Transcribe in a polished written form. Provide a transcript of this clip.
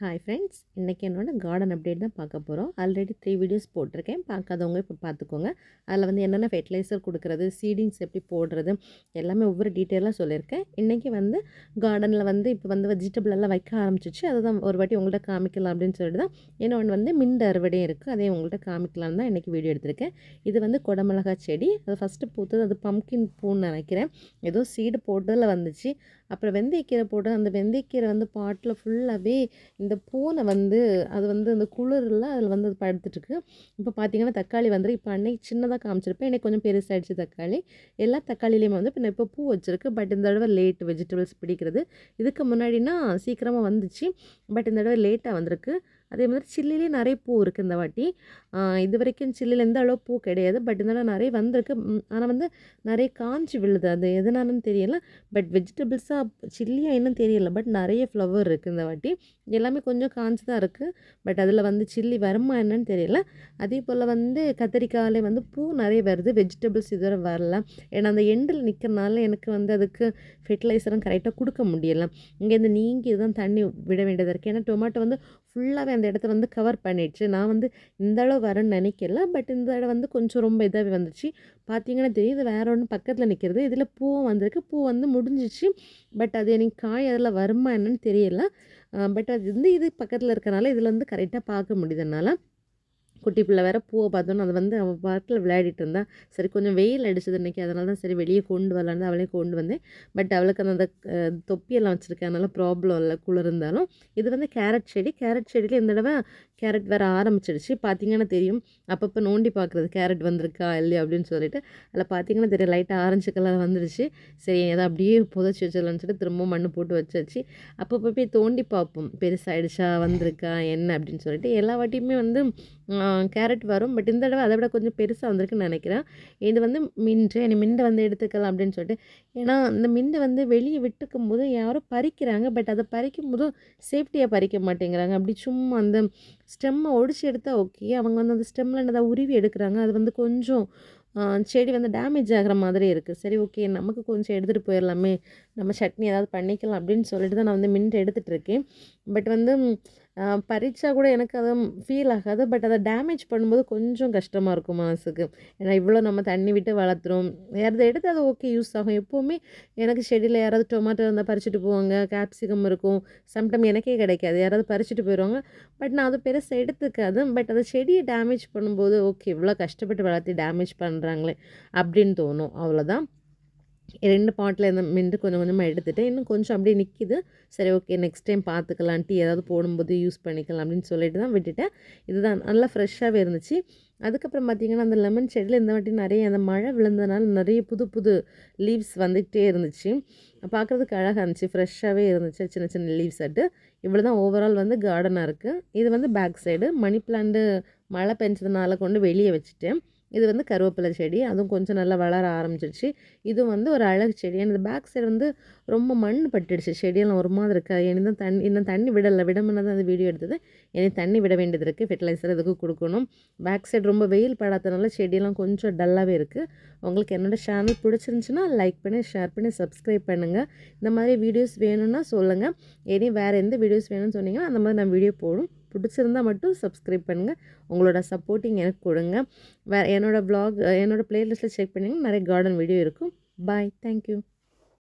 Hi friends, இன்றைக்கி என்னோட garden update தான் பார்க்க போகிறோம். ஆல்ரெடி 3 வீடியோஸ் போட்டிருக்கேன். பார்க்காதவங்க இப்போ பார்த்துக்கோங்க. அதில் வந்து என்னென்ன ஃபெர்டிலைசர் கொடுக்குறது, சீடிங்ஸ் எப்படி போடுறது, எல்லாமே ஒவ்வொரு டீட்டெயிலாக சொல்லியிருக்கேன். இன்றைக்கி வந்து கார்டனில் வந்து இப்போ வந்து வெஜிடபிள் எல்லாம் வைக்க ஆரம்பிச்சிச்சு. அதுதான் ஒரு வாட்டி உங்கள்கிட்ட காமிக்கலாம் அப்படின்னு சொல்லிட்டு தான். இன்னொன்று வந்து மின்ட் அறுவடையும் இருக்குது, அதையும் உங்கள்கிட்ட காமிக்கலான்னு தான் இன்றைக்கி வீடியோ எடுத்திருக்கேன். இது வந்து குடமிளகா செடி. அது ஃபஸ்ட்டு பூத்தது, அது பம்கின் பூன்னு நினைக்கிறேன். ஏதோ சீடு போட்டதில் வந்துச்சு. அப்புறம் வெந்தயக்கீரை போட்டு, அந்த வெந்தயக்கீரை வந்து பாட்டில் ஃபுல்லாகவே இந்த பூனை வந்து அது வந்து அந்த குளிரில் அதில் வந்து அது படுத்துட்டுருக்கு. இப்போ பார்த்தீங்கன்னா தக்காளி வந்துரு. இப்போ அன்னைக்கு சின்னதாக காமிச்சிருப்பேன், எனக்கு கொஞ்சம் பெருசாகிடுச்சு தக்காளி. எல்லா தக்காளிலையுமே வந்து இப்போ பூ வச்சுருக்கு. பட் இந்த தடவை லேட் வெஜிடபிள்ஸ் பிடிக்கிறது. இதுக்கு முன்னாடினா சீக்கிரமாக வந்துச்சு. பட் இந்த தடவை லேட்டாக வந்திருக்கு. அதே மாதிரி சில்லிலே நிறைய பூ இருக்குது இந்த வாட்டி. இது வரைக்கும் சில்லியில் எந்த அளவு பூ கிடையாது. பட் இந்த தடவை நிறைய வந்திருக்கு. ஆனால் வந்து நிறைய காஞ்சி விழுது. அது எதனாலன்னு தெரியல. பட் வெஜிடபிள்ஸாக சில்லியாக இன்னும் தெரியல. பட் நிறைய ஃப்ளவர் இருக்குது இந்த வாட்டி. எல்லாமே கொஞ்சம் காஞ்சு தான் இருக்குது. பட் அதில் வந்து சில்லி வருமா என்னன்னு தெரியல. அதே போல் வந்து கத்திரிக்காயிலே வந்து பூ நிறைய வருது. வெஜிடபிள்ஸ் இதுவரை வரல. ஏன்னா அந்த எண்டில் நிற்கிறனால எனக்கு வந்து அதுக்கு ஃபெர்டிலைசரும் கரெக்டாக கொடுக்க முடியலை. இங்கேருந்து நீங்கி தான் தண்ணி விட வேண்டியதாக இருக்குது. ஏன்னா டொமேட்டோ வந்து ஃபுல்லாகவே அந்த இடத்த வந்து கவர் பண்ணிடுச்சு. நான் வந்து இந்த அளவு வரேன்னு நினைக்கல. பட் இந்த இடம் வந்து கொஞ்சம் ரொம்ப இதாகவே வந்துச்சு. பார்த்தீங்கன்னா தெரியும், இது வேற ஒன்று பக்கத்தில் நிற்கிறது. இதில் பூவும் வந்திருக்கு. பூ வந்து முடிஞ்சிச்சு. பட் அது எனக்கு காய் அதில் வருமா என்னன்னு தெரியல. பட் அது வந்து இது பக்கத்தில் இருக்கனால இதில் வந்து கரெக்டாக பார்க்க முடியுது என்னால். குட்டி பிள்ளை வேறு பூவை பார்த்தோன்னா அது வந்து அவள் பாட்டில் விளையாடிட்டு இருந்தா. சரி கொஞ்சம் வெயில் அடிச்சது இன்றைக்கி, அதனால தான் சரி வெளியே கொண்டு வரலான்னு அவளே கொண்டு வந்தேன். பட் அவளுக்கு அந்த தொப்பியெல்லாம் வச்சுருக்கேன், அதனால் ப்ராப்ளம் இல்லை குளிர் இருந்தாலும். இது வந்து கேரட் செடி. கேரட் செடியில் இந்த தடவை கேரட் வேறு ஆரம்பிச்சிடுச்சு. பார்த்தீங்கன்னா தெரியும், அப்பப்போ நோண்டி பார்க்குறது கேரட் வந்திருக்கா இல்லையா அப்படின்னு சொல்லிட்டு. அதில் பார்த்தீங்கன்னா தெரியும், லைட்டாக ஆரஞ்சு கலர் வந்துடுச்சு. சரி அதை அப்படியே புதைச்சி வச்சிடலான்னு சொல்லிட்டு திரும்பவும் மண் போட்டு வச்சாச்சு. அப்பப்போ போய் தோண்டி பார்ப்போம், பெருசாகிடுச்சா வந்திருக்கா என்ன அப்படின்னு சொல்லிட்டு. எல்லா வாட்டியுமே வந்து கேரட் வரும். பட் இந்த தடவை அதை விட கொஞ்சம் பெருசாக வந்திருக்குன்னு நினைக்கிறேன். இது வந்து மின்ட்டு, இனி மின்ட்டை வந்து எடுத்துக்கலாம் அப்படின்னு சொல்லிட்டு. ஏன்னா இந்த மின்ட்டை வந்து வெளியே விட்டுக்கும் போது யாரோ பறிக்கிறாங்க. பட் அதை பறிக்கும் போதும் சேஃப்டியாக பறிக்க மாட்டேங்கிறாங்க. அப்படி சும்மா அந்த ஸ்டெம்மை ஒடிச்சு எடுத்தால் ஓகே. அவங்க வந்து அந்த ஸ்டெம்மில் என்னதான் உருவி எடுக்கிறாங்க. அது வந்து கொஞ்சம் செடி வந்து டேமேஜ் ஆகிற மாதிரி இருக்குது. சரி ஓகே, நமக்கு கொஞ்சம் எடுத்துகிட்டு போயிடலாமே, நம்ம சட்னி ஏதாவது பண்ணிக்கலாம் அப்படின்னு சொல்லிட்டு தான் நான் வந்து மின்ட் எடுத்துகிட்டு இருக்கேன். பட் வந்து பறிச்சா கூட எனக்கு அது ஃபீல் ஆகாது. பட் அதை டேமேஜ் பண்ணும்போது கொஞ்சம் கஷ்டமாக இருக்கும் மனசுக்கு. ஏன்னா இவ்வளோ நம்ம தண்ணி விட்டு வளர்த்துறோம். யாராவது எடுத்து அது ஓகே யூஸ் ஆகும். எப்போவுமே எனக்கு செடியில் யாராவது டொமேட்டோ இருந்தால் பறிச்சுட்டு போவாங்க, கேப்சிகம் இருக்கும். சம்டைம் எனக்கே கிடைக்காது, யாராவது பறிச்சுட்டு போயிடுவாங்க. பட் நான் அதை பெருசாக எடுத்துக்காது. பட் அந்த செடியை டேமேஜ் பண்ணும்போது ஓகே, இவ்வளோ கஷ்டப்பட்டு வளர்த்து டேமேஜ் பண்ணுறாங்களே அப்படின்னு தோணும். அவ்வளோதான். 2 பாட்டில் இந்த மின்ட்டு கொஞ்சம் கொஞ்சமாக எடுத்துகிட்டேன். இன்னும் கொஞ்சம் அப்படியே நிற்கிது. சரி ஓகே, நெக்ஸ்ட் டைம் பார்த்துக்கலாம், டீ ஏதாவது போடும்போது யூஸ் பண்ணிக்கலாம் அப்படின்னு சொல்லிட்டு தான் விட்டுட்டேன். இதுதான் நல்லா ஃப்ரெஷ்ஷாகவே இருந்துச்சு. அதுக்கப்புறம் பார்த்திங்கன்னா அந்த லெமன் செடியில் இந்த வாட்டி நிறைய அந்த மழை விழுந்ததுனால நிறைய புது புது லீவ்ஸ் வந்துகிட்டே இருந்துச்சு. பார்க்குறதுக்கு அழகாக இருந்துச்சு, ஃப்ரெஷ்ஷாகவே இருந்துச்சு, சின்ன சின்ன லீவ்ஸ் ஆட்டு. இவ்வளோ தான் ஓவரால் வந்து கார்டனாக இருக்குது. இது வந்து பேக் சைடு மணி பிளான்ட்டு மழை பெஞ்சதுனால கொண்டு வெளியே வச்சுட்டேன். இது வந்து கருவேப்பிலை செடி, அதுவும் கொஞ்சம் நல்லா வளர ஆரம்பிச்சிருச்சு. இதுவும் வந்து ஒரு அழகு செடி. எனக்கு பேக் சைடு வந்து ரொம்ப மண் பட்டுடுச்சு, செடியெல்லாம் ஒரு மாதிரி இருக்கா. இன்னும் தண்ணி விடலை. விடமுன்னா தான் அந்த வீடியோ எடுத்தது. இனி தண்ணி விட வேண்டியது இருக்குது, ஃபெர்டிலைசர் இதுக்கு கொடுக்கணும். பேக் சைடு ரொம்ப வெயில் படாதனால செடியெல்லாம் கொஞ்சம் டல்லாகவே இருக்குது. உங்களுக்கு என்னோடய சேனல் பிடிச்சிருந்துச்சின்னா லைக் பண்ணி, ஷேர் பண்ணி, சப்ஸ்கிரைப் பண்ணுங்கள். இந்த மாதிரி வீடியோஸ் வேணும்னா சொல்லுங்கள். இனி வேறு எந்த வீடியோஸ் வேணும்னு சொன்னீங்கன்னா அந்த மாதிரி நான் வீடியோ போடும். பிடிச்சிருந்தால் மட்டும் சப்ஸ்கிரைப் பண்ணுங்கள். உங்களோட சப்போர்ட்டிங் எனக்கு கொடுங்க. என்னோடய ப்ளாக், என்னோடய ப்ளேலிஸ்ட்டில் செக் பண்ணிங்கன்னா நிறைய கார்டன் வீடியோ இருக்கும். பாய், தேங்க்யூ.